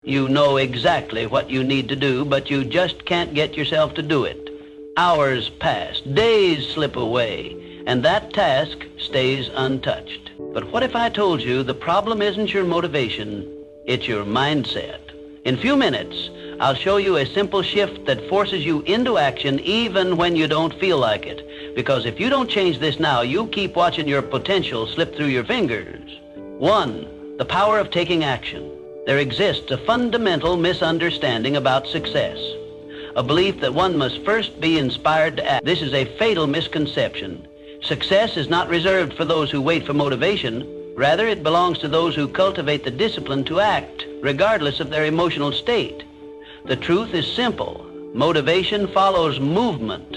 You know exactly what you need to do, but you just can't get yourself to do it. Hours pass, days slip away, and that task stays untouched. But what if I told you the problem isn't your motivation, it's your mindset? In a few minutes, I'll show you a simple shift that forces you into action even when you don't feel like it. Because if you don't change this now, you'll keep watching your potential slip through your fingers. 1. The power of taking action. There exists a fundamental misunderstanding about success. A belief that one must first be inspired to act. This is a fatal misconception. Success is not reserved for those who wait for motivation. Rather, it belongs to those who cultivate the discipline to act, regardless of their emotional state. The truth is simple. Motivation follows movement.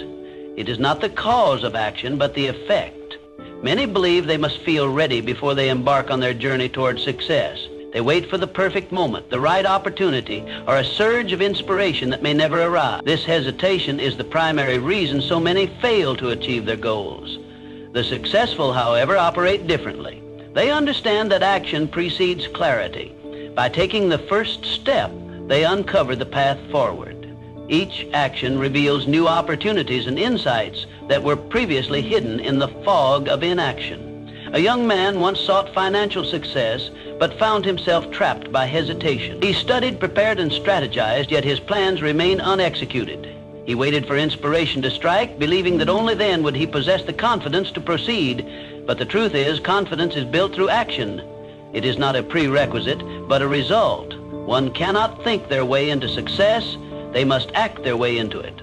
It is not the cause of action, but the effect. Many believe they must feel ready before they embark on their journey toward success. They wait for the perfect moment, the right opportunity, or a surge of inspiration that may never arrive. This hesitation is the primary reason so many fail to achieve their goals. The successful, however, operate differently. They understand that action precedes clarity. By taking the first step, they uncover the path forward. Each action reveals new opportunities and insights that were previously hidden in the fog of inaction. A young man once sought financial success, but found himself trapped by hesitation. He studied, prepared, and strategized, yet his plans remained unexecuted. He waited for inspiration to strike, believing that only then would he possess the confidence to proceed. But the truth is, confidence is built through action. It is not a prerequisite, but a result. One cannot think their way into success. They must act their way into it.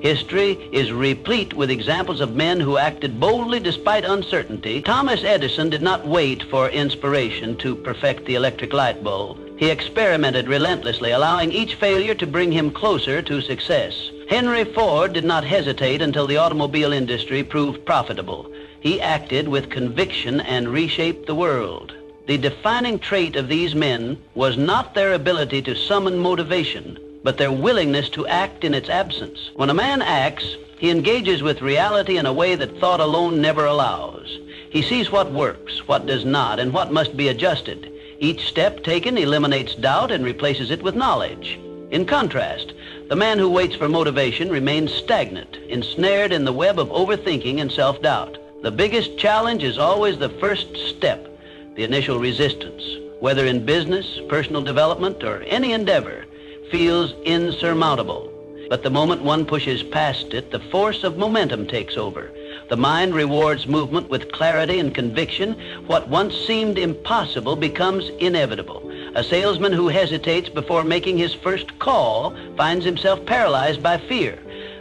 History is replete with examples of men who acted boldly despite uncertainty. Thomas Edison did not wait for inspiration to perfect the electric light bulb. He experimented relentlessly, allowing each failure to bring him closer to success. Henry Ford did not hesitate until the automobile industry proved profitable. He acted with conviction and reshaped the world. The defining trait of these men was not their ability to summon motivation, but their willingness to act in its absence. When a man acts, he engages with reality in a way that thought alone never allows. He sees what works, what does not, and what must be adjusted. Each step taken eliminates doubt and replaces it with knowledge. In contrast, the man who waits for motivation remains stagnant, ensnared in the web of overthinking and self-doubt. The biggest challenge is always the first step, the initial resistance. Whether in business, personal development, or any endeavor, feels insurmountable. But the moment one pushes past it, the force of momentum takes over. The mind rewards movement with clarity and conviction. What once seemed impossible becomes inevitable. A salesman who hesitates before making his first call finds himself paralyzed by fear.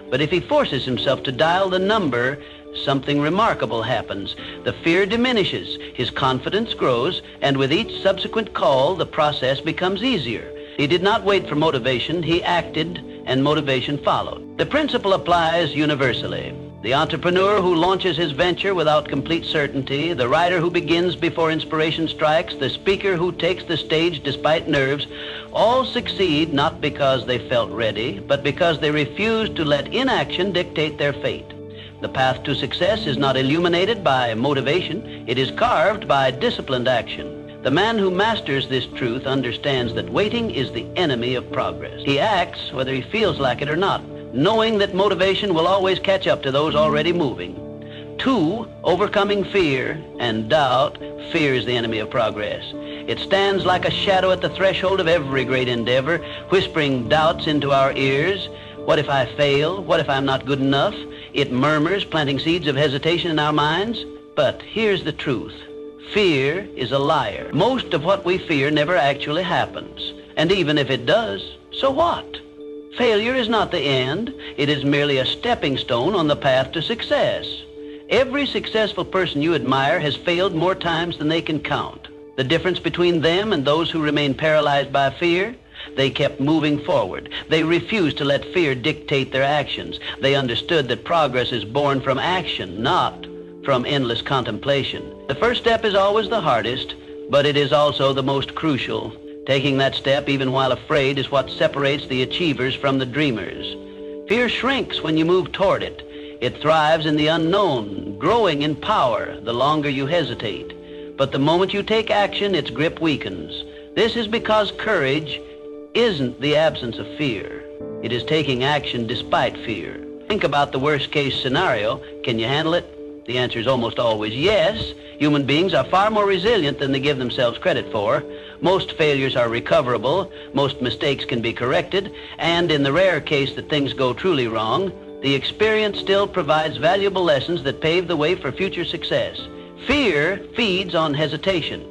But if he forces himself to dial the number, something remarkable happens. The fear diminishes, his confidence grows, and with each subsequent call, the process becomes easier. He did not wait for motivation, he acted, and motivation followed. The principle applies universally. The entrepreneur who launches his venture without complete certainty, the writer who begins before inspiration strikes, the speaker who takes the stage despite nerves, all succeed not because they felt ready, but because they refused to let inaction dictate their fate. The path to success is not illuminated by motivation, it is carved by disciplined action. The man who masters this truth understands that waiting is the enemy of progress. He acts whether he feels like it or not, knowing that motivation will always catch up to those already moving. 2, overcoming fear and doubt. Fear is the enemy of progress. It stands like a shadow at the threshold of every great endeavor, whispering doubts into our ears. What if I fail? What if I'm not good enough? It murmurs, planting seeds of hesitation in our minds. But here's the truth. Fear is a liar. Most of what we fear never actually happens. And even if it does, so what? Failure is not the end. It is merely a stepping stone on the path to success. Every successful person you admire has failed more times than they can count. The difference between them and those who remain paralyzed by fear? They kept moving forward. They refused to let fear dictate their actions. They understood that progress is born from action, not from endless contemplation. The first step is always the hardest, but it is also the most crucial. Taking that step, even while afraid, is what separates the achievers from the dreamers. Fear shrinks when you move toward it. It thrives in the unknown, growing in power the longer you hesitate. But the moment you take action, its grip weakens. This is because courage isn't the absence of fear. It is taking action despite fear. Think about the worst case scenario. Can you handle it? The answer is almost always yes. Human beings are far more resilient than they give themselves credit for. Most failures are recoverable, most mistakes can be corrected, and in the rare case that things go truly wrong, the experience still provides valuable lessons that pave the way for future success. Fear feeds on hesitation.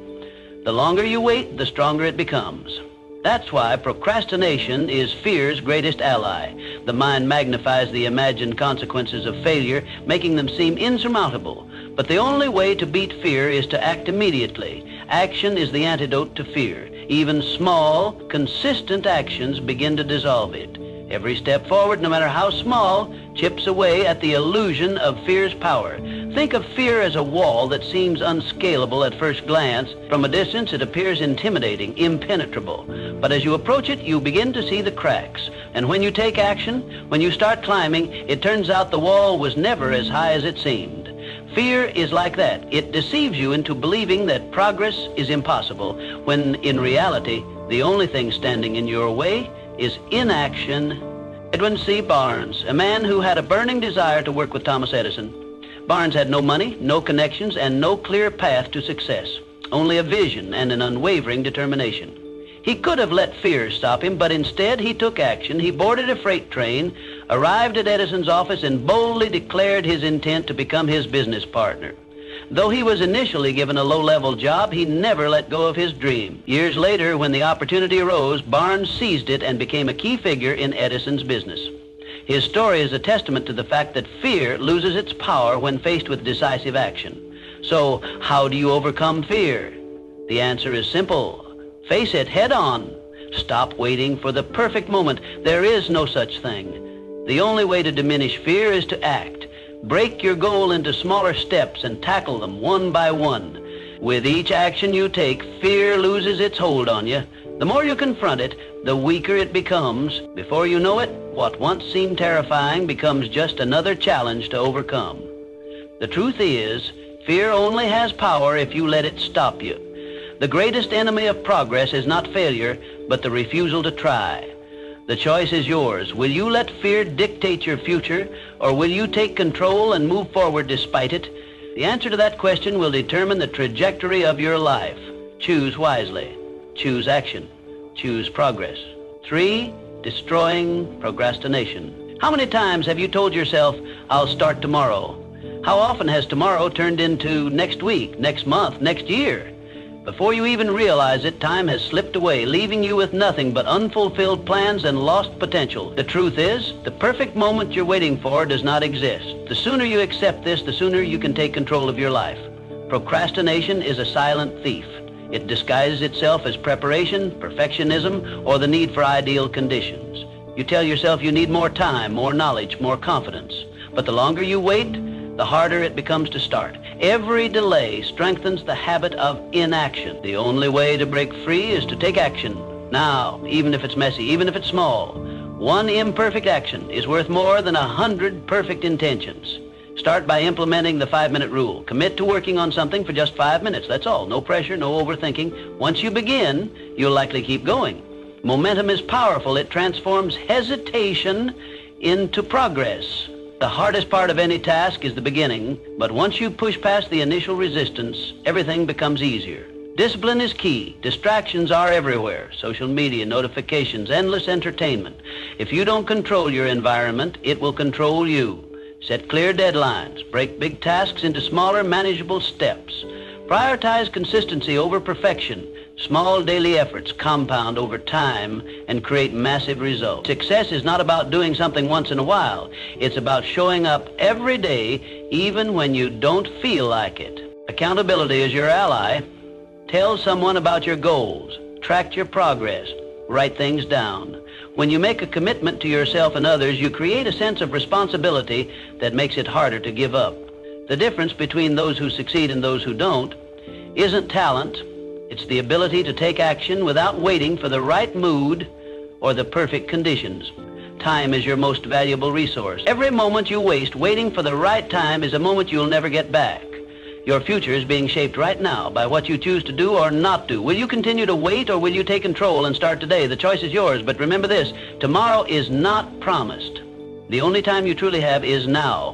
The longer you wait, the stronger it becomes. That's why procrastination is fear's greatest ally. The mind magnifies the imagined consequences of failure, making them seem insurmountable. But the only way to beat fear is to act immediately. Action is the antidote to fear. Even small, consistent actions begin to dissolve it. Every step forward, no matter how small, chips away at the illusion of fear's power. Think of fear as a wall that seems unscalable at first glance. From a distance, it appears intimidating, impenetrable. But as you approach it, you begin to see the cracks. And when you take action, when you start climbing, it turns out the wall was never as high as it seemed. Fear is like that. It deceives you into believing that progress is impossible, when in reality, the only thing standing in your way is inaction. Edwin C. Barnes, a man who had a burning desire to work with Thomas Edison. Barnes had no money, no connections, and no clear path to success, only a vision and an unwavering determination. He could have let fear stop him, but instead he took action. He boarded a freight train, arrived at Edison's office, and boldly declared his intent to become his business partner. Though he was initially given a low-level job, he never let go of his dream. Years later, when the opportunity arose, Barnes seized it and became a key figure in Edison's business. His story is a testament to the fact that fear loses its power when faced with decisive action. So, how do you overcome fear? The answer is simple. Face it head on. Stop waiting for the perfect moment. There is no such thing. The only way to diminish fear is to act. Break your goal into smaller steps and tackle them one by one. With each action you take, fear loses its hold on you. The more you confront it, the weaker it becomes. Before you know it, what once seemed terrifying becomes just another challenge to overcome. The truth is, fear only has power if you let it stop you. The greatest enemy of progress is not failure, but the refusal to try. The choice is yours. Will you let fear dictate your future, or will you take control and move forward despite it? The answer to that question will determine the trajectory of your life. Choose wisely. Choose action. Choose progress. 3, destroying procrastination. How many times have you told yourself, I'll start tomorrow? How often has tomorrow turned into next week, next month, next year? Before you even realize it, time has slipped away, leaving you with nothing but unfulfilled plans and lost potential. The truth is, the perfect moment you're waiting for does not exist. The sooner you accept this, the sooner you can take control of your life. Procrastination is a silent thief. It disguises itself as preparation, perfectionism, or the need for ideal conditions. You tell yourself you need more time, more knowledge, more confidence. But the longer you wait, the harder it becomes to start. Every delay strengthens the habit of inaction. The only way to break free is to take action. Now, even if it's messy, even if it's small, one imperfect action is worth more than 100 perfect intentions. Start by implementing the 5-minute rule. Commit to working on something for just 5 minutes. That's all. No pressure, no overthinking. Once you begin, you'll likely keep going. Momentum is powerful. It transforms hesitation into progress. The hardest part of any task is the beginning, but once you push past the initial resistance, everything becomes easier. Discipline is key. Distractions are everywhere. Social media, notifications, endless entertainment. If you don't control your environment, it will control you. Set clear deadlines. Break big tasks into smaller, manageable steps. Prioritize consistency over perfection. Small daily efforts compound over time and create massive results. Success is not about doing something once in a while. It's about showing up every day, even when you don't feel like it. Accountability is your ally. Tell someone about your goals. Track your progress. Write things down. When you make a commitment to yourself and others, you create a sense of responsibility that makes it harder to give up. The difference between those who succeed and those who don't isn't talent. It's the ability to take action without waiting for the right mood or the perfect conditions. Time is your most valuable resource. Every moment you waste waiting for the right time is a moment you'll never get back. Your future is being shaped right now by what you choose to do or not do. Will you continue to wait, or will you take control and start today? The choice is yours, but remember this, tomorrow is not promised. The only time you truly have is now.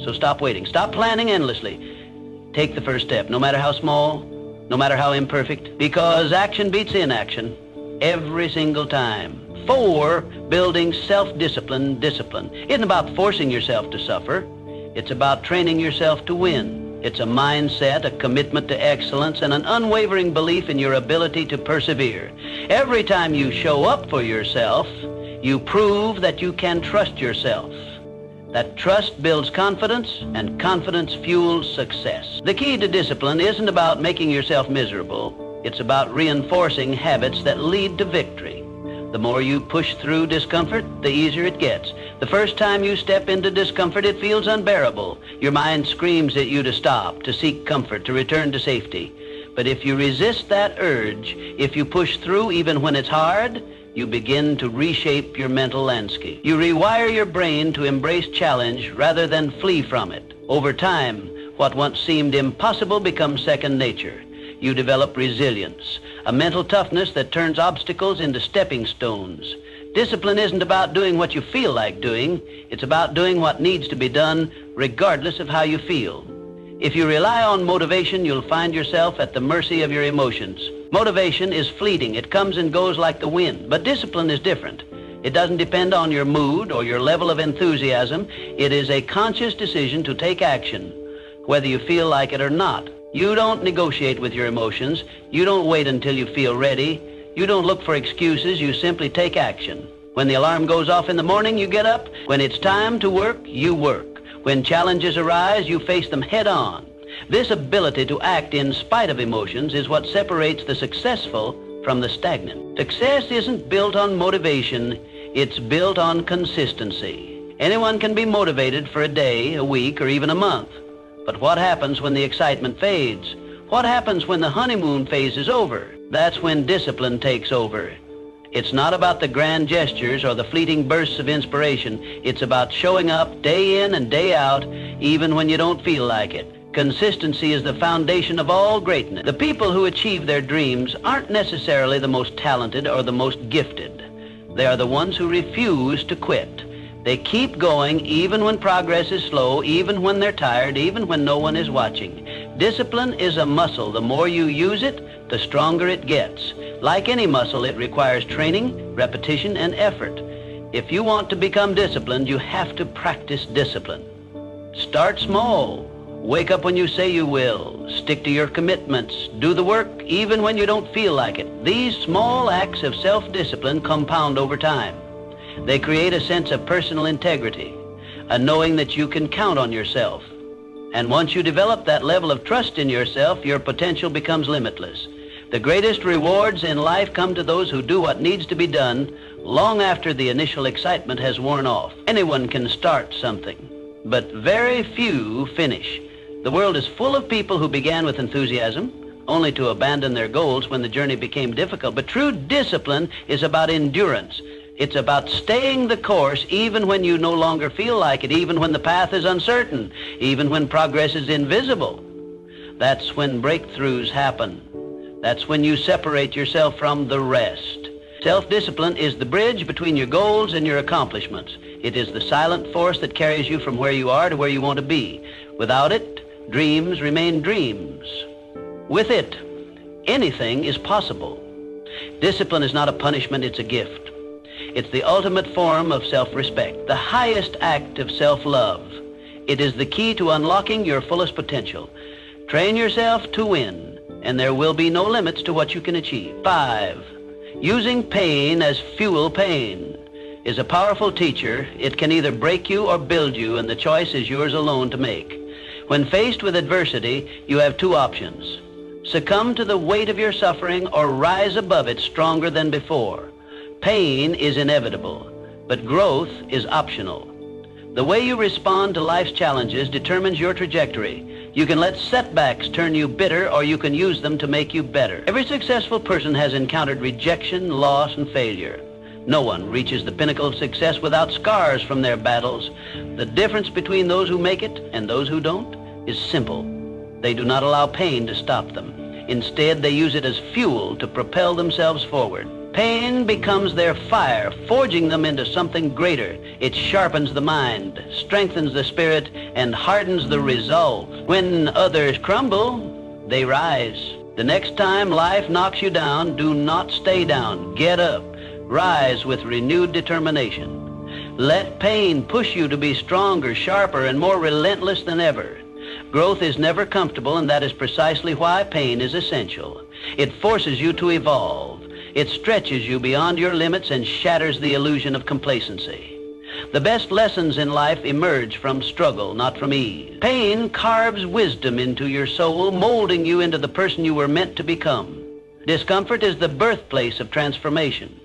So stop waiting. Stop planning endlessly. Take the first step, no matter how small, no matter how imperfect, because action beats inaction every single time. 4, building self-discipline. Discipline isn't about forcing yourself to suffer. It's about training yourself to win. It's a mindset, a commitment to excellence, and an unwavering belief in your ability to persevere. Every time you show up for yourself, you prove that you can trust yourself. That trust builds confidence, and confidence fuels success. The key to discipline isn't about making yourself miserable. It's about reinforcing habits that lead to victory. The more you push through discomfort, the easier it gets. The first time you step into discomfort, it feels unbearable. Your mind screams at you to stop, to seek comfort, to return to safety. But if you resist that urge, if you push through even when it's hard, you begin to reshape your mental landscape. You rewire your brain to embrace challenge rather than flee from it. Over time, what once seemed impossible becomes second nature. You develop resilience, a mental toughness that turns obstacles into stepping stones. Discipline isn't about doing what you feel like doing. It's about doing what needs to be done regardless of how you feel. If you rely on motivation, you'll find yourself at the mercy of your emotions. Motivation is fleeting. It comes and goes like the wind. But discipline is different. It doesn't depend on your mood or your level of enthusiasm. It is a conscious decision to take action, whether you feel like it or not. You don't negotiate with your emotions. You don't wait until you feel ready. You don't look for excuses. You simply take action. When the alarm goes off in the morning, you get up. When it's time to work, you work. When challenges arise, you face them head on. This ability to act in spite of emotions is what separates the successful from the stagnant. Success isn't built on motivation. It's built on consistency. Anyone can be motivated for a day, a week, or even a month. But what happens when the excitement fades? What happens when the honeymoon phase is over? That's when discipline takes over. It's not about the grand gestures or the fleeting bursts of inspiration. It's about showing up day in and day out, even when you don't feel like it. Consistency is the foundation of all greatness. The people who achieve their dreams aren't necessarily the most talented or the most gifted. They are the ones who refuse to quit. They keep going even when progress is slow, even when they're tired, even when no one is watching. Discipline is a muscle. The more you use it, the stronger it gets. Like any muscle, it requires training, repetition, and effort. If you want to become disciplined, you have to practice discipline. Start small. Wake up when you say you will. Stick to your commitments. Do the work even when you don't feel like it. These small acts of self-discipline compound over time. They create a sense of personal integrity, a knowing that you can count on yourself. And once you develop that level of trust in yourself, your potential becomes limitless. The greatest rewards in life come to those who do what needs to be done long after the initial excitement has worn off. Anyone can start something, but very few finish. The world is full of people who began with enthusiasm, only to abandon their goals when the journey became difficult. But true discipline is about endurance. It's about staying the course even when you no longer feel like it, even when the path is uncertain, even when progress is invisible. That's when breakthroughs happen. That's when you separate yourself from the rest. Self-discipline is the bridge between your goals and your accomplishments. It is the silent force that carries you from where you are to where you want to be. Without it, dreams remain dreams. With it, anything is possible. Discipline is not a punishment, it's a gift. It's the ultimate form of self-respect, the highest act of self-love. It is the key to unlocking your fullest potential. Train yourself to win, and there will be no limits to what you can achieve. 5, using pain as fuel. Pain is a powerful teacher. It can either break you or build you, and the choice is yours alone to make. When faced with adversity, you have 2 options. Succumb to the weight of your suffering or rise above it stronger than before. Pain is inevitable, but growth is optional. The way you respond to life's challenges determines your trajectory. You can let setbacks turn you bitter, or you can use them to make you better. Every successful person has encountered rejection, loss, and failure. No one reaches the pinnacle of success without scars from their battles. The difference between those who make it and those who don't is simple. They do not allow pain to stop them. Instead, they use it as fuel to propel themselves forward. Pain becomes their fire, forging them into something greater. It sharpens the mind, strengthens the spirit, and hardens the resolve. When others crumble, they rise. The next time life knocks you down, do not stay down. Get up. Rise with renewed determination. Let pain push you to be stronger, sharper, and more relentless than ever. Growth is never comfortable, and that is precisely why pain is essential. It forces you to evolve. It stretches you beyond your limits and shatters the illusion of complacency. The best lessons in life emerge from struggle, not from ease. Pain carves wisdom into your soul, molding you into the person you were meant to become. Discomfort is the birthplace of transformation.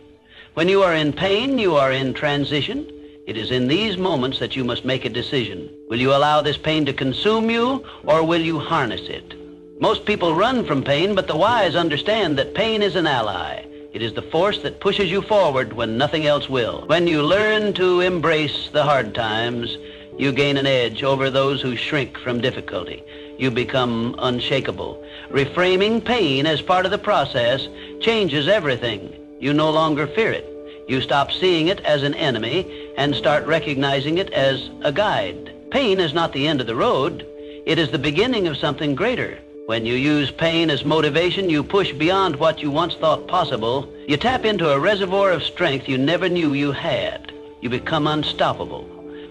When you are in pain, you are in transition. It is in these moments that you must make a decision. Will you allow this pain to consume you, or will you harness it? Most people run from pain, but the wise understand that pain is an ally. It is the force that pushes you forward when nothing else will. When you learn to embrace the hard times, you gain an edge over those who shrink from difficulty. You become unshakable. Reframing pain as part of the process changes everything. You no longer fear it. You stop seeing it as an enemy and start recognizing it as a guide. Pain is not the end of the road. It is the beginning of something greater. When you use pain as motivation, you push beyond what you once thought possible. You tap into a reservoir of strength you never knew you had. You become unstoppable.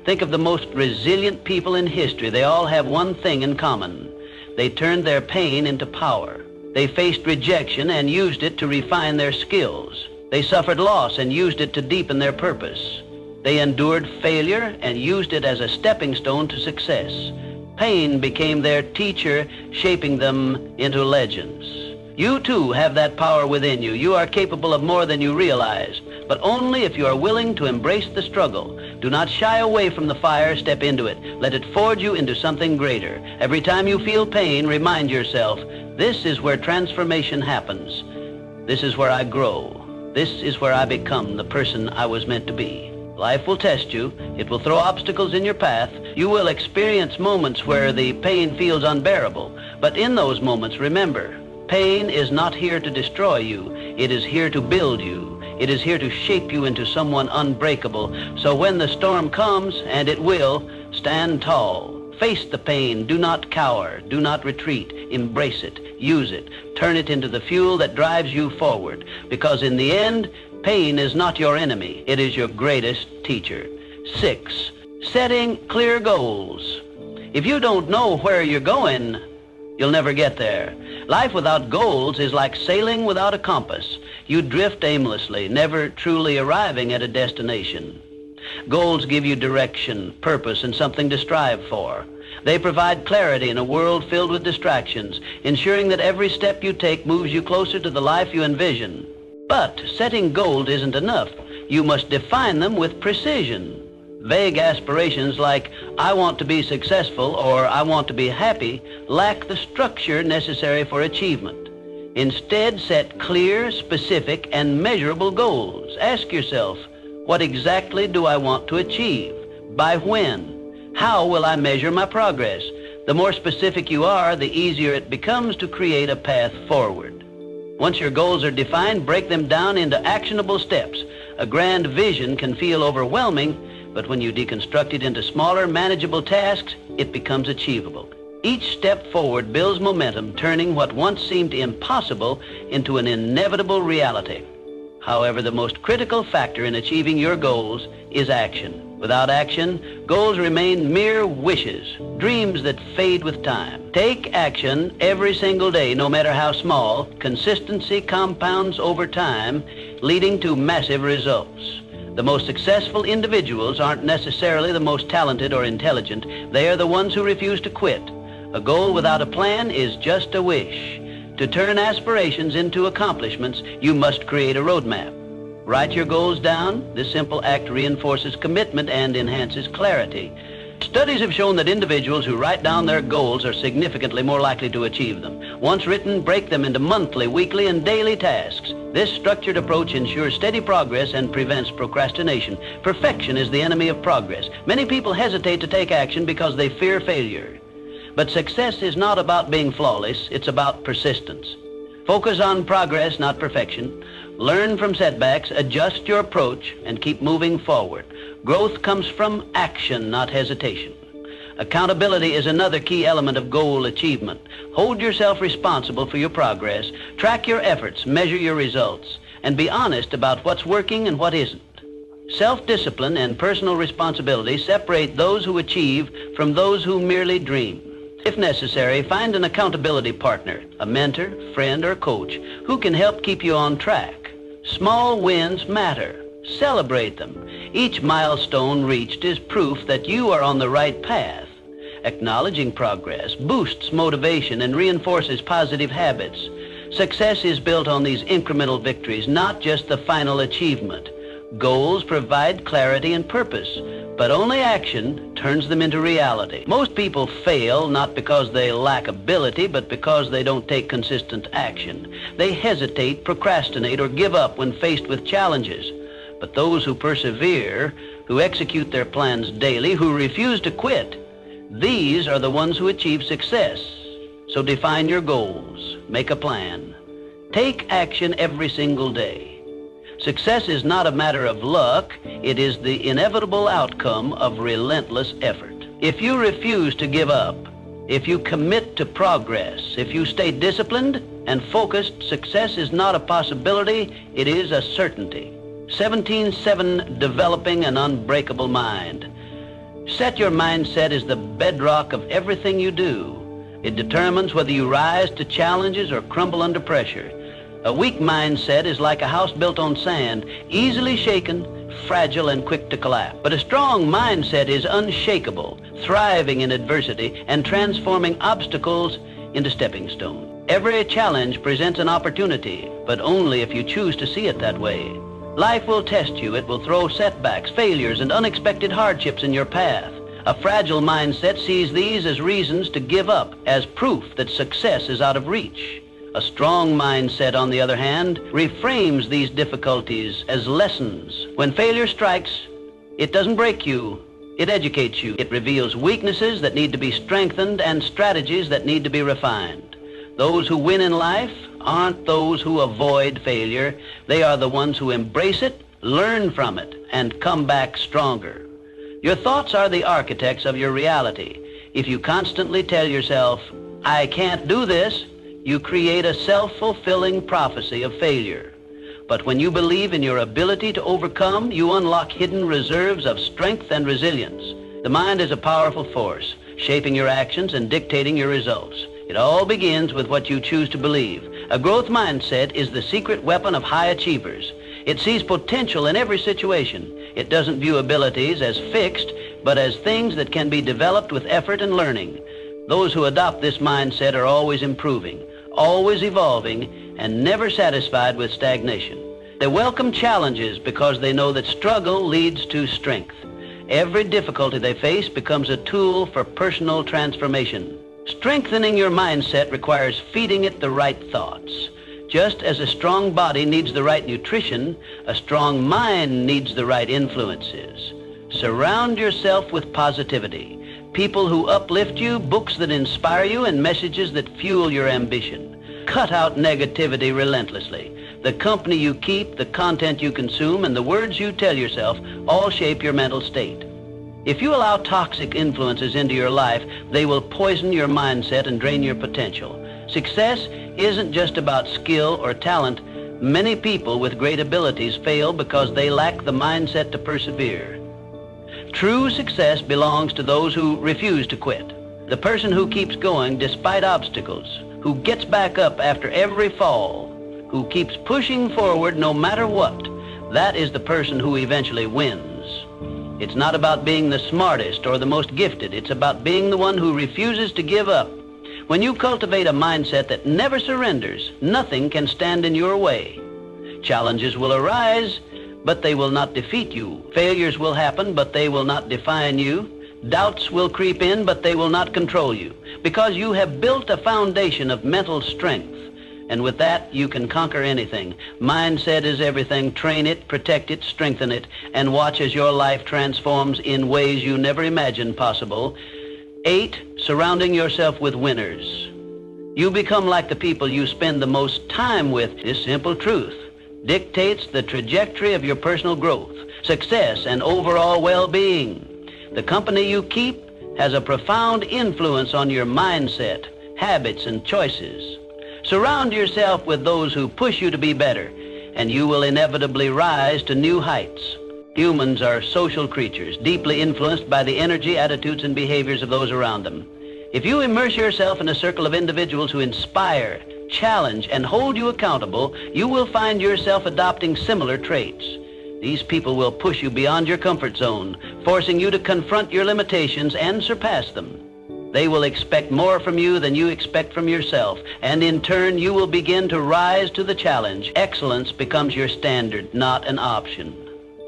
Think of the most resilient people in history. They all have one thing in common. They turned their pain into power. They faced rejection and used it to refine their skills. They suffered loss and used it to deepen their purpose. They endured failure and used it as a stepping stone to success. Pain became their teacher, shaping them into legends. You too have that power within you. You are capable of more than you realize, but only if you are willing to embrace the struggle. Do not shy away from the fire, step into it. Let it forge you into something greater. Every time you feel pain, remind yourself, this is where transformation happens. This is where I grow. This is where I become the person I was meant to be. Life will test you. It will throw obstacles in your path. You will experience moments where the pain feels unbearable. But in those moments, remember, pain is not here to destroy you. It is here to build you. It is here to shape you into someone unbreakable. So when the storm comes, and it will, stand tall. Face the pain. Do not cower. Do not retreat. Embrace it. Use it. Turn it into the fuel that drives you forward. Because in the end, pain is not your enemy. It is your greatest teacher. 6, setting clear goals. If you don't know where you're going, you'll never get there. Life without goals is like sailing without a compass. You drift aimlessly, never truly arriving at a destination. Goals give you direction, purpose, and something to strive for. They provide clarity in a world filled with distractions, ensuring that every step you take moves you closer to the life you envision. But setting goals isn't enough. You must define them with precision. Vague aspirations like, I want to be successful or I want to be happy, lack the structure necessary for achievement. Instead, set clear, specific, and measurable goals. Ask yourself, what exactly do I want to achieve? By when? How will I measure my progress? The more specific you are, the easier it becomes to create a path forward. Once your goals are defined, break them down into actionable steps. A grand vision can feel overwhelming, but when you deconstruct it into smaller, manageable tasks, it becomes achievable. Each step forward builds momentum, turning what once seemed impossible into an inevitable reality. However, the most critical factor in achieving your goals is action. Without action, goals remain mere wishes, dreams that fade with time. Take action every single day, no matter how small. Consistency compounds over time, leading to massive results. The most successful individuals aren't necessarily the most talented or intelligent. They are the ones who refuse to quit. A goal without a plan is just a wish. To turn aspirations into accomplishments, you must create a roadmap. Write your goals down. This simple act reinforces commitment and enhances clarity. Studies have shown that individuals who write down their goals are significantly more likely to achieve them. Once written, break them into monthly, weekly, and daily tasks. This structured approach ensures steady progress and prevents procrastination. Perfection is the enemy of progress. Many people hesitate to take action because they fear failure. But success is not about being flawless, it's about persistence. Focus on progress, not perfection. Learn from setbacks, adjust your approach, and keep moving forward. Growth comes from action, not hesitation. Accountability is another key element of goal achievement. Hold yourself responsible for your progress, track your efforts, measure your results, and be honest about what's working and what isn't. Self-discipline and personal responsibility separate those who achieve from those who merely dream. If necessary, find an accountability partner, a mentor, friend, or coach who can help keep you on track. Small wins matter. Celebrate them. Each milestone reached is proof that you are on the right path. Acknowledging progress boosts motivation and reinforces positive habits. Success is built on these incremental victories, not just the final achievement. Goals provide clarity and purpose, but only action turns them into reality. Most people fail not because they lack ability, but because they don't take consistent action. They hesitate, procrastinate, or give up when faced with challenges. But those who persevere, who execute their plans daily, who refuse to quit, these are the ones who achieve success. So define your goals, make a plan. Take action every single day. Success is not a matter of luck, it is the inevitable outcome of relentless effort. If you refuse to give up, if you commit to progress, if you stay disciplined and focused, success is not a possibility, it is a certainty. 17.7, developing an unbreakable mind. Set your mindset as the bedrock of everything you do. It determines whether you rise to challenges or crumble under pressure. A weak mindset is like a house built on sand, easily shaken, fragile, and quick to collapse. But a strong mindset is unshakable, thriving in adversity, and transforming obstacles into stepping stones. Every challenge presents an opportunity, but only if you choose to see it that way. Life will test you. It will throw setbacks, failures, and unexpected hardships in your path. A fragile mindset sees these as reasons to give up, as proof that success is out of reach. A strong mindset, on the other hand, reframes these difficulties as lessons. When failure strikes, it doesn't break you, it educates you. It reveals weaknesses that need to be strengthened and strategies that need to be refined. Those who win in life aren't those who avoid failure. They are the ones who embrace it, learn from it, and come back stronger. Your thoughts are the architects of your reality. If you constantly tell yourself, "I can't do this," you create a self-fulfilling prophecy of failure. But when you believe in your ability to overcome, you unlock hidden reserves of strength and resilience. The mind is a powerful force, shaping your actions and dictating your results. It all begins with what you choose to believe. A growth mindset is the secret weapon of high achievers. It sees potential in every situation. It doesn't view abilities as fixed, but as things that can be developed with effort and learning. Those who adopt this mindset are always improving, always evolving, and never satisfied with stagnation. They welcome challenges because they know that struggle leads to strength. Every difficulty they face becomes a tool for personal transformation. Strengthening your mindset requires feeding it the right thoughts. Just as a strong body needs the right nutrition, a strong mind needs the right influences. Surround yourself with positivity. People who uplift you, books that inspire you, and messages that fuel your ambition. Cut out negativity relentlessly. The company you keep, the content you consume, and the words you tell yourself all shape your mental state. If you allow toxic influences into your life, they will poison your mindset and drain your potential. Success isn't just about skill or talent. Many people with great abilities fail because they lack the mindset to persevere. True success belongs to those who refuse to quit. The person who keeps going despite obstacles, who gets back up after every fall, who keeps pushing forward no matter what, that is the person who eventually wins. It's not about being the smartest or the most gifted. It's about being the one who refuses to give up. When you cultivate a mindset that never surrenders, nothing can stand in your way. Challenges will arise, but they will not defeat you. Failures will happen, but they will not define you. Doubts will creep in, but they will not control you, because you have built a foundation of mental strength. And with that, you can conquer anything. Mindset is everything. Train it, protect it, strengthen it, and watch as your life transforms in ways you never imagined possible. 8, surrounding yourself with winners. You become like the people you spend the most time with. This simple truth dictates the trajectory of your personal growth, success, and overall well-being. The company you keep has a profound influence on your mindset, habits, and choices. Surround yourself with those who push you to be better, and you will inevitably rise to new heights. Humans are social creatures, deeply influenced by the energy, attitudes, and behaviors of those around them. If you immerse yourself in a circle of individuals who inspire, challenge, and hold you accountable, you will find yourself adopting similar traits. These people will push you beyond your comfort zone, forcing you to confront your limitations and surpass them. They will expect more from you than you expect from yourself, and in turn, you will begin to rise to the challenge. Excellence becomes your standard, not an option.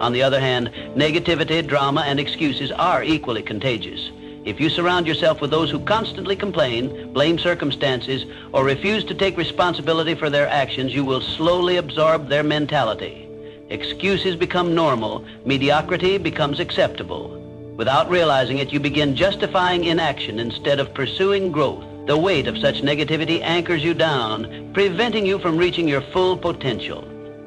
On the other hand, negativity, drama, and excuses are equally contagious. If you surround yourself with those who constantly complain, blame circumstances, or refuse to take responsibility for their actions, you will slowly absorb their mentality. Excuses become normal, mediocrity becomes acceptable. Without realizing it, you begin justifying inaction instead of pursuing growth. The weight of such negativity anchors you down, preventing you from reaching your full potential.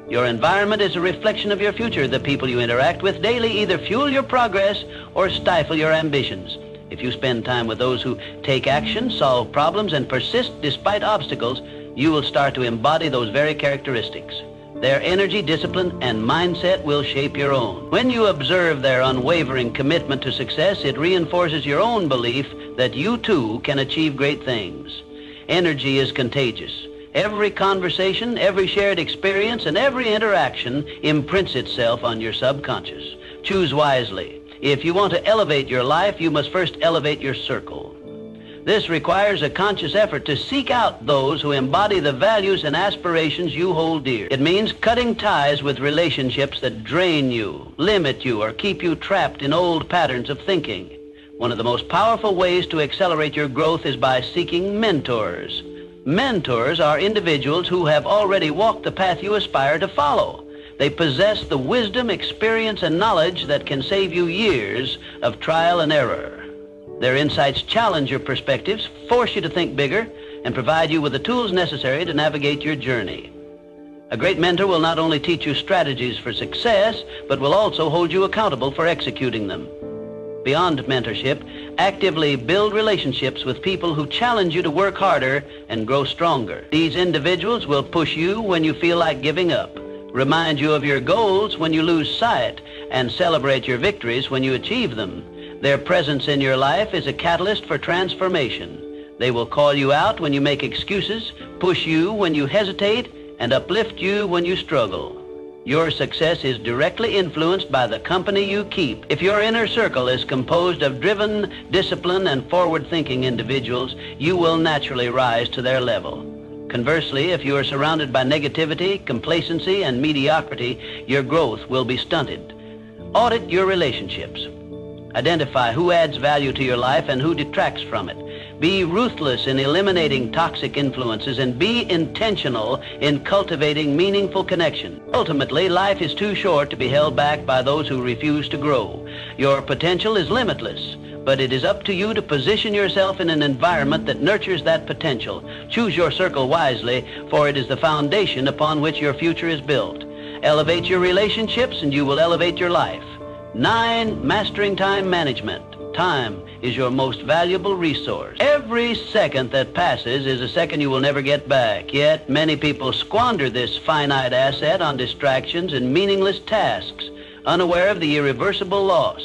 Your environment is a reflection of your future. The people you interact with daily either fuel your progress or stifle your ambitions. If you spend time with those who take action, solve problems, and persist despite obstacles, you will start to embody those very characteristics. Their energy, discipline, and mindset will shape your own. When you observe their unwavering commitment to success, it reinforces your own belief that you too can achieve great things. Energy is contagious. Every conversation, every shared experience, and every interaction imprints itself on your subconscious. Choose wisely. If you want to elevate your life, you must first elevate your circle. This requires a conscious effort to seek out those who embody the values and aspirations you hold dear. It means cutting ties with relationships that drain you, limit you, or keep you trapped in old patterns of thinking. One of the most powerful ways to accelerate your growth is by seeking mentors. Mentors are individuals who have already walked the path you aspire to follow. They possess the wisdom, experience, and knowledge that can save you years of trial and error. Their insights challenge your perspectives, force you to think bigger, and provide you with the tools necessary to navigate your journey. A great mentor will not only teach you strategies for success, but will also hold you accountable for executing them. Beyond mentorship, actively build relationships with people who challenge you to work harder and grow stronger. These individuals will push you when you feel like giving up, remind you of your goals when you lose sight, and celebrate your victories when you achieve them. Their presence in your life is a catalyst for transformation. They will call you out when you make excuses, push you when you hesitate, and uplift you when you struggle. Your success is directly influenced by the company you keep. If your inner circle is composed of driven, disciplined, and forward-thinking individuals, you will naturally rise to their level. Conversely, if you are surrounded by negativity, complacency, and mediocrity, your growth will be stunted. Audit your relationships. Identify who adds value to your life and who detracts from it. Be ruthless in eliminating toxic influences and be intentional in cultivating meaningful connection. Ultimately, life is too short to be held back by those who refuse to grow. Your potential is limitless, but it is up to you to position yourself in an environment that nurtures that potential. Choose your circle wisely, for it is the foundation upon which your future is built. Elevate your relationships and you will elevate your life. 9, mastering time management. Time is your most valuable resource. Every second that passes is a second you will never get back. Yet many people squander this finite asset on distractions and meaningless tasks, unaware of the irreversible loss.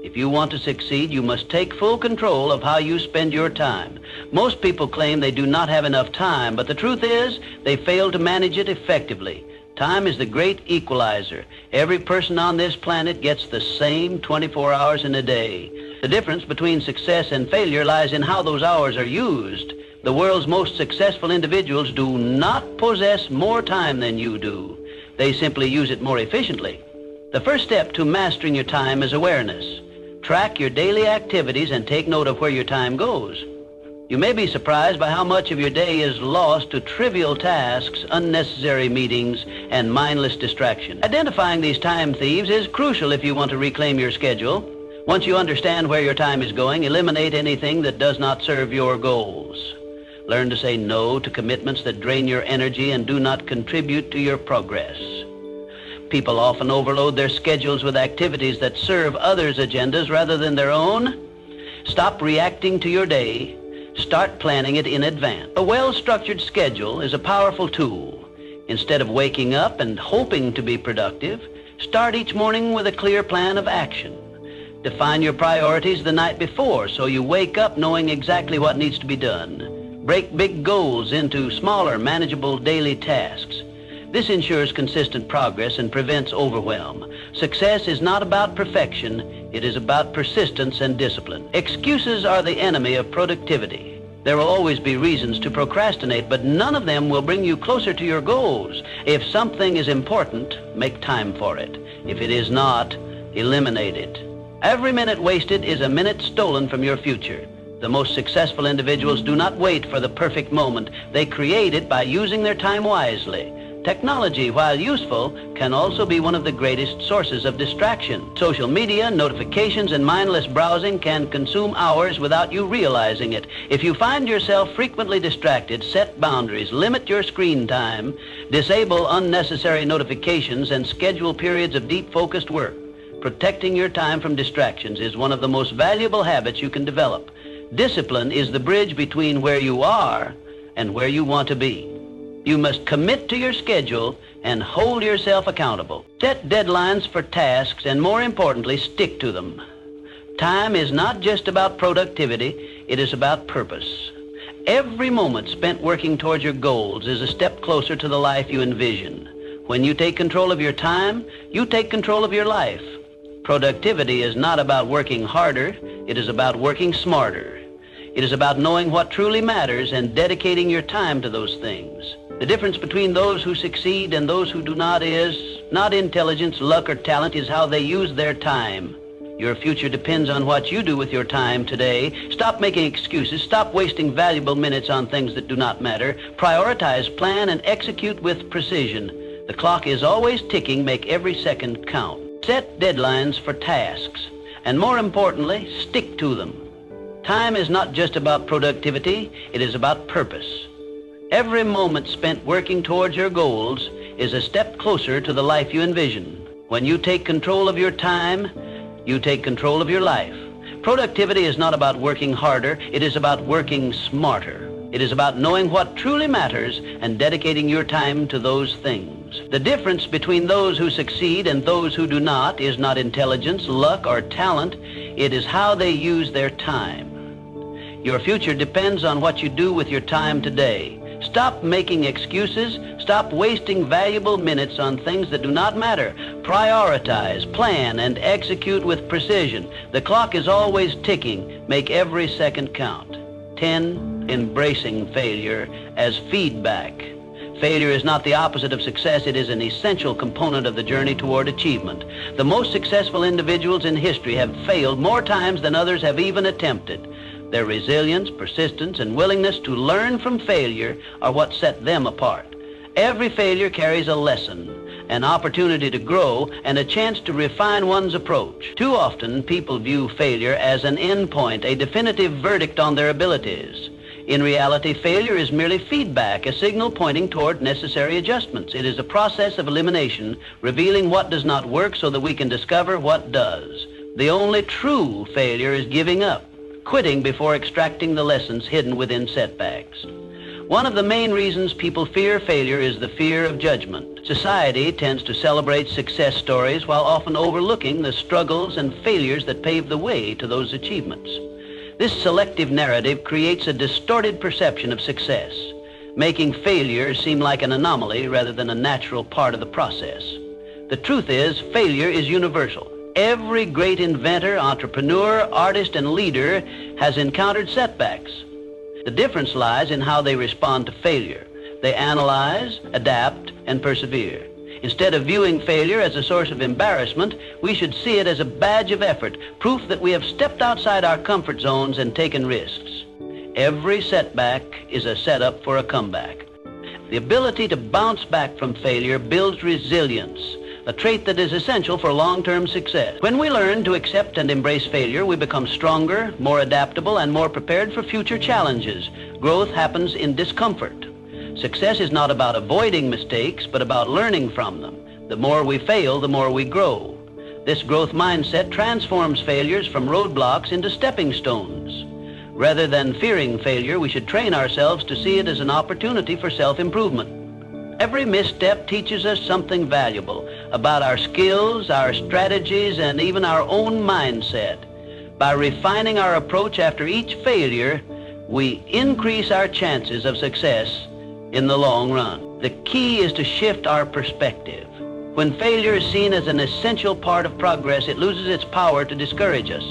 If you want to succeed, you must take full control of how you spend your time. Most people claim they do not have enough time, but the truth is they fail to manage it effectively. Time is the great equalizer. Every person on this planet gets the same 24 hours in a day. The difference between success and failure lies in how those hours are used. The world's most successful individuals do not possess more time than you do. They simply use it more efficiently. The first step to mastering your time is awareness. Track your daily activities and take note of where your time goes. You may be surprised by how much of your day is lost to trivial tasks, unnecessary meetings, and mindless distraction. Identifying these time thieves is crucial if you want to reclaim your schedule. Once you understand where your time is going, eliminate anything that does not serve your goals. Learn to say no to commitments that drain your energy and do not contribute to your progress. People often overload their schedules with activities that serve others' agendas rather than their own. Stop reacting to your day. Start planning it in advance. A well-structured schedule is a powerful tool. Instead of waking up and hoping to be productive, start each morning with a clear plan of action. Define your priorities the night before so you wake up knowing exactly what needs to be done. Break big goals into smaller, manageable daily tasks. This ensures consistent progress and prevents overwhelm. Success is not about perfection. It is about persistence and discipline. Excuses are the enemy of productivity. There will always be reasons to procrastinate, but none of them will bring you closer to your goals. If something is important, make time for it. If it is not, eliminate it. Every minute wasted is a minute stolen from your future. The most successful individuals do not wait for the perfect moment. They create it by using their time wisely. Technology, while useful, can also be one of the greatest sources of distraction. Social media, notifications, and mindless browsing can consume hours without you realizing it. If you find yourself frequently distracted, set boundaries, limit your screen time, disable unnecessary notifications, and schedule periods of deep, focused work. Protecting your time from distractions is one of the most valuable habits you can develop. Discipline is the bridge between where you are and where you want to be. You must commit to your schedule and hold yourself accountable. Set deadlines for tasks and, more importantly, stick to them. Time is not just about productivity, it is about purpose. Every moment spent working towards your goals is a step closer to the life you envision. When you take control of your time, you take control of your life. Productivity is not about working harder, it is about working smarter. It is about knowing what truly matters and dedicating your time to those things. The difference between those who succeed and those who do not is not intelligence, luck, or talent, is how they use their time. Your future depends on what you do with your time today. Stop making excuses. Stop wasting valuable minutes on things that do not matter. Prioritize, plan, and execute with precision. The clock is always ticking. Make every second count. Set deadlines for tasks, and more importantly, stick to them. Time is not just about productivity, it is about purpose. Every moment spent working towards your goals is a step closer to the life you envision. When you take control of your time, you take control of your life. Productivity is not about working harder, it is about working smarter. It is about knowing what truly matters and dedicating your time to those things. The difference between those who succeed and those who do not is not intelligence, luck, or talent. It is how they use their time. Your future depends on what you do with your time today. Stop making excuses. Stop wasting valuable minutes on things that do not matter. Prioritize, plan, and execute with precision. The clock is always ticking. Make every second count. 10. Embracing failure as feedback. Failure is not the opposite of success. It is an essential component of the journey toward achievement. The most successful individuals in history have failed more times than others have even attempted. Their resilience, persistence, and willingness to learn from failure are what set them apart. Every failure carries a lesson, an opportunity to grow, and a chance to refine one's approach. Too often, people view failure as an endpoint, a definitive verdict on their abilities. In reality, failure is merely feedback, a signal pointing toward necessary adjustments. It is a process of elimination, revealing what does not work so that we can discover what does. The only true failure is giving up, quitting before extracting the lessons hidden within setbacks. One of the main reasons people fear failure is the fear of judgment. Society tends to celebrate success stories while often overlooking the struggles and failures that pave the way to those achievements. This selective narrative creates a distorted perception of success, making failure seem like an anomaly rather than a natural part of the process. The truth is, failure is universal. Every great inventor, entrepreneur, artist, and leader has encountered setbacks. The difference lies in how they respond to failure. They analyze, adapt, and persevere. Instead of viewing failure as a source of embarrassment, we should see it as a badge of effort, proof that we have stepped outside our comfort zones and taken risks. Every setback is a setup for a comeback. The ability to bounce back from failure builds resilience. a trait that is essential for long-term success. When we learn to accept and embrace failure, we become stronger, more adaptable, and more prepared for future challenges. Growth happens in discomfort. Success is not about avoiding mistakes, but about learning from them. The more we fail, the more we grow. This growth mindset transforms failures from roadblocks into stepping stones. Rather than fearing failure, we should train ourselves to see it as an opportunity for self-improvement. Every misstep teaches us something valuable about our skills, our strategies, and even our own mindset. By refining our approach after each failure, we increase our chances of success in the long run. The key is to shift our perspective. When failure is seen as an essential part of progress, it loses its power to discourage us.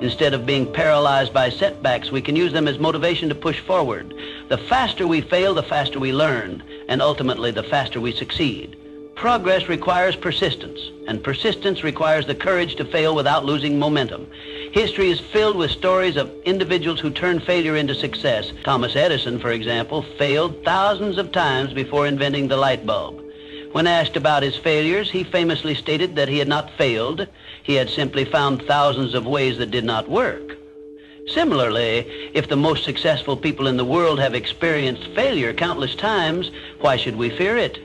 Instead of being paralyzed by setbacks, we can use them as motivation to push forward. The faster we fail, the faster we learn, and ultimately the faster we succeed. Progress requires persistence, and persistence requires the courage to fail without losing momentum. History is filled with stories of individuals who turned failure into success. Thomas Edison, for example, failed thousands of times before inventing the light bulb. When asked about his failures, he famously stated that he had not failed. He had simply found thousands of ways that did not work. Similarly, if the most successful people in the world have experienced failure countless times, why should we fear it?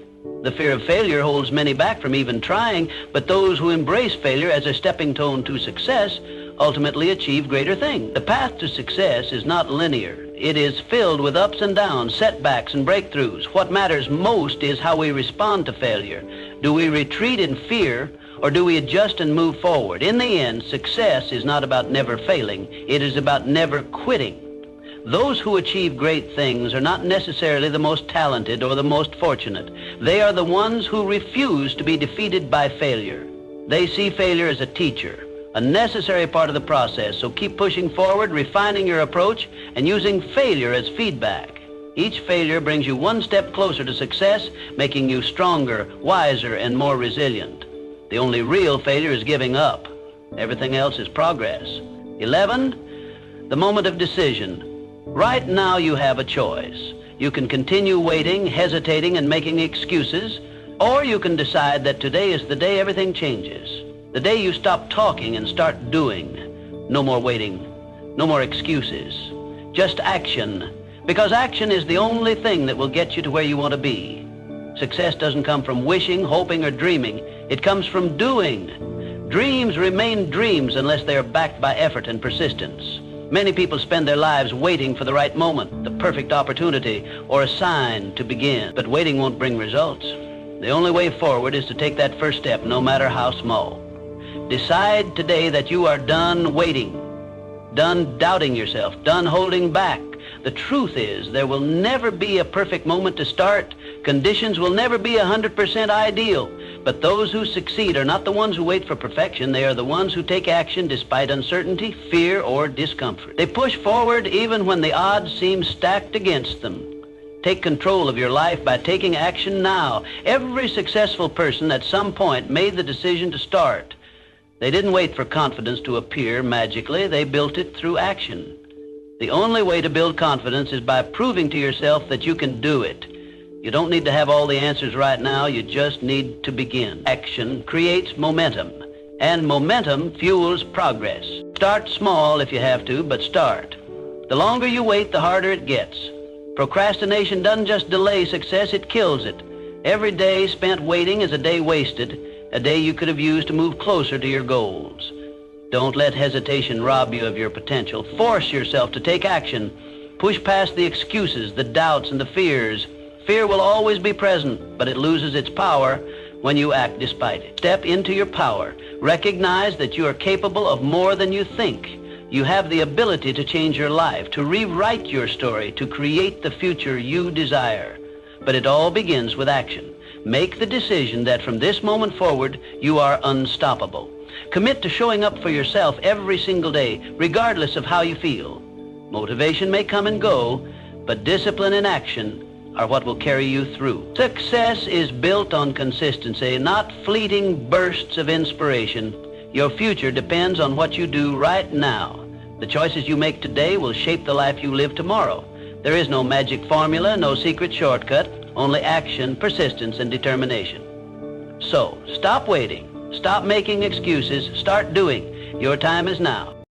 The fear of failure holds many back from even trying, but those who embrace failure as a stepping stone to success ultimately achieve greater things. The path to success is not linear. It is filled with ups and downs, setbacks and breakthroughs. What matters most is how we respond to failure. Do we retreat in fear, or do we adjust and move forward? In the end, success is not about never failing. It is about never quitting. Those who achieve great things are not necessarily the most talented or the most fortunate. They are the ones who refuse to be defeated by failure. They see failure as a teacher, a necessary part of the process, so keep pushing forward, refining your approach, and using failure as feedback. Each failure brings you one step closer to success, making you stronger, wiser, and more resilient. The only real failure is giving up. Everything else is progress. 11, the moment of decision. Right now you have a choice. You can continue waiting, hesitating, and making excuses, or you can decide that today is the day everything changes. The day you stop talking and start doing. No more waiting, no more excuses, just action. Because action is the only thing that will get you to where you want to be. Success doesn't come from wishing, hoping, or dreaming. It comes from doing. Dreams remain dreams unless they are backed by effort and persistence. Many people spend their lives waiting for the right moment, the perfect opportunity, or a sign to begin. But waiting won't bring results. The only way forward is to take that first step, no matter how small. Decide today that you are done waiting, done doubting yourself, done holding back. The truth is, there will never be a perfect moment to start. Conditions will never be 100% ideal. But those who succeed are not the ones who wait for perfection. They are the ones who take action despite uncertainty, fear, or discomfort. They push forward even when the odds seem stacked against them. Take control of your life by taking action now. Every successful person at some point made the decision to start. They didn't wait for confidence to appear magically. They built it through action. The only way to build confidence is by proving to yourself that you can do it. You don't need to have all the answers right now. You just need to begin. Action creates momentum, and momentum fuels progress. Start small if you have to, but start. The longer you wait, the harder it gets. Procrastination doesn't just delay success, it kills it. Every day spent waiting is a day wasted, a day you could have used to move closer to your goals. Don't let hesitation rob you of your potential. Force yourself to take action. Push past the excuses, the doubts, and the fears. Fear will always be present, but it loses its power when you act despite it. Step into your power. Recognize that you are capable of more than you think. You have the ability to change your life, to rewrite your story, to create the future you desire. But it all begins with action. Make the decision that from this moment forward, you are unstoppable. Commit to showing up for yourself every single day, regardless of how you feel. Motivation may come and go, but discipline and action are what will carry you through. Success is built on consistency, not fleeting bursts of inspiration. Your future depends on what you do right now. The choices you make today will shape the life you live tomorrow. There is no magic formula, no secret shortcut, only action, persistence, and determination. So, stop waiting. Stop making excuses. Start doing. Your time is now.